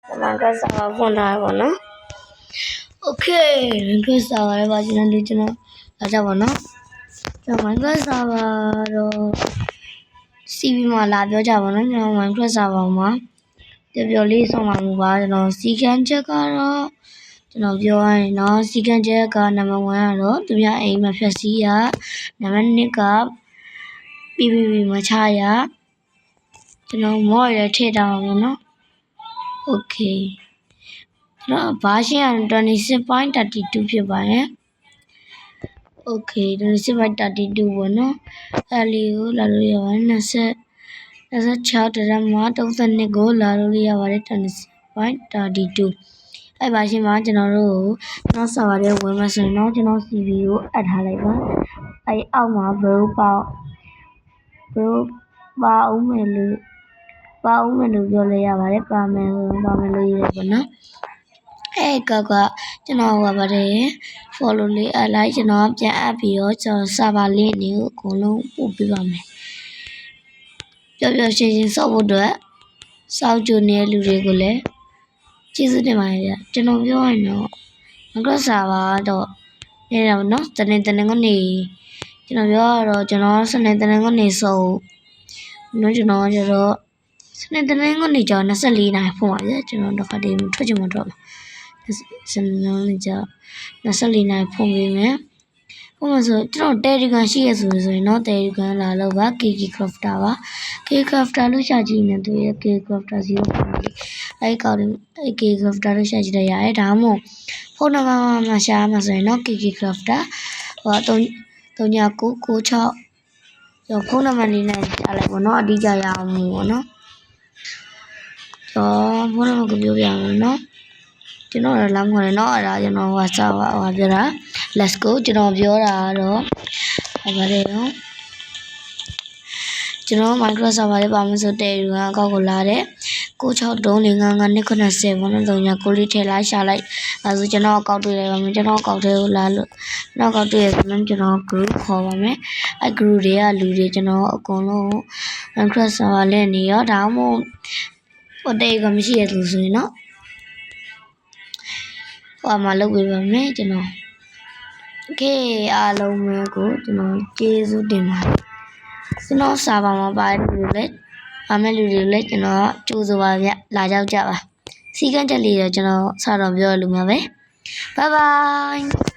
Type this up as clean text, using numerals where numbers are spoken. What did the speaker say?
Minecraft server ဖွင့်ထားပါတော့ Okay Minecraft server ရဲ့ပါကျွန်တော်လာကြပါတော့ကျွန်တော် Minecraft server တော့ CV မှာလာပြောကြပါတော့ကျွန်တော် Minecraft server မှာပြောလေးဆောင်ပါမှုပါကျွန်တော်စီကန်းချက်ကတော့ကျွန်တော်ပြောရရင်တော့စီကန်းချက်ကနံပါတ်1ကတော့သူများအိမ်မှာဖြတ်စီးရနံပါတ်2က PVP မှာချရကျွန်တော်မော့ရထည့်ထားပါမယ်နော် Okay ကျွန်တော်ဘာရှင်းရ 26.32 ဖြစ်ပါတယ် Okay 26.32 ပေါ့နော်အဲ့လေးကိုလာလို့ရပါတယ်26 ဒရမ32ကိုလာလို့ရပါတယ် 26.32 အဲ့ပါရှင်းမှာကျွန်တော်တို့ကျွန်တော် server ထဲဝင်မှာဆိုရင်တော့ကျွန်တော် CV ကိုအပ်ထားလိုက်ပါအဲ့အောက်မှာ bro ပါအောင်မယ်လို့ပြောလဲရပါတယ်ပါမယ်လို့ရေးရပါနော်အဲ့ကကျွန်တော်ကပါတယ် follow လေးအလိုက်ကျွန်တော်ပြန်အပ်ပြီးတော့ကျွန်တော် server link ကိုအကုန်လုံးပို့ပေးပါမယ်ပျော်ပျော်ရွှင်ရွှင်စောက်ဖို့အတွက်စောက်ကြိုနေတဲ့လူတွေကိုလည်းကျေးဇူးတင်ပါတယ်ဗျကျွန်တော်ပြောရရင်တော့ Minecraft server တော့နေရပါတော့တနေ့ကနေကျွန်တော်ပြောရတော့ကျွန်တော်စနေတနေ့ကနေဆိုတော့ကျွန်တော်ကျတော့စနေတနေ့ကနေကျ24နာရီဖွင့်ပါဗျကျွန်တော်တော့ခါတည်းထွက်ချင်မှတော့စနေနေ့ကျ24နာရီဖွင့်ပေးမယ်ဥပမာဆိုကျွန်တော် Telegram ရှိရဆိုရင်တော့ Telegram လာလို့ပါ KK Crafter ပါ KK Crafter လို့ရှာကြည့်နေသူရဲ့ KK Crafter 0အဲ့ကောက်အဲ့ KK Crafter လို့ရှာကြည့်ရရတယ်ဒါမှမဟုတ်ဖုန်းနံပါတ်မှာရှာမှာဆိုရင်တော့ KK Crafter ဟို3996ရောဖုန်းနံပါတ်လေးနဲ့ရှာလိုက်ပေါ့နော်အတိအကျရအောင်ပေါ့နော်ဖုန်းနံပါတ်ကိုပြောပြမယ်နော်ကျွန်တော်လည်းလမ်းခေါ်တယ်နော်အဲ့ဒါကျွန်တော်ပြောတာ let's go ကျွန်တော်ပြောတာတော့ပါတယ်နော်ကျွန်တော် Minecraft server လေးပါမယ်ဆိုတဲ့လူကအကောက်ကိုလာတယ်96355990ဘောလုံး3ကိုလေးထည့်လိုက်ရှာလိုက်အဲဆိုကျွန်တော်အကောက်တွေ့လိုက်ပါမယ်ကျွန်တော်အကောက်ထဲကိုလာလို့နောက်အကောက်တွေ့ရဆိုရင်ကျွန်တော် group ခေါ်ပါမယ်အဲ group တွေကလူတွေကျွန်တော်အကုန်လုံး Minecraft server လေးနေရောဒါမှမဟုတ်ဟိုတေးကမရှိရလို့ဆိုရင်တော့ဟိုမှာလုပ်ပေးပါမယ်ကျွန်တော် Okay အားလုံးပဲကိုကျွန်တော်ကျေးဇူးတင်ပါတယ်ကျွန်တော်စာပါမှာပါတယ်လူတွေလည်းပါမယ်လူတွေလည်းကျွန်တော်ကြိုးစားပါဗျလာကြောက်ကြပါစီကန်းချက်လေးတော့ကျွန်တော်စတော့ပြောလို့မှာပဲ Bye bye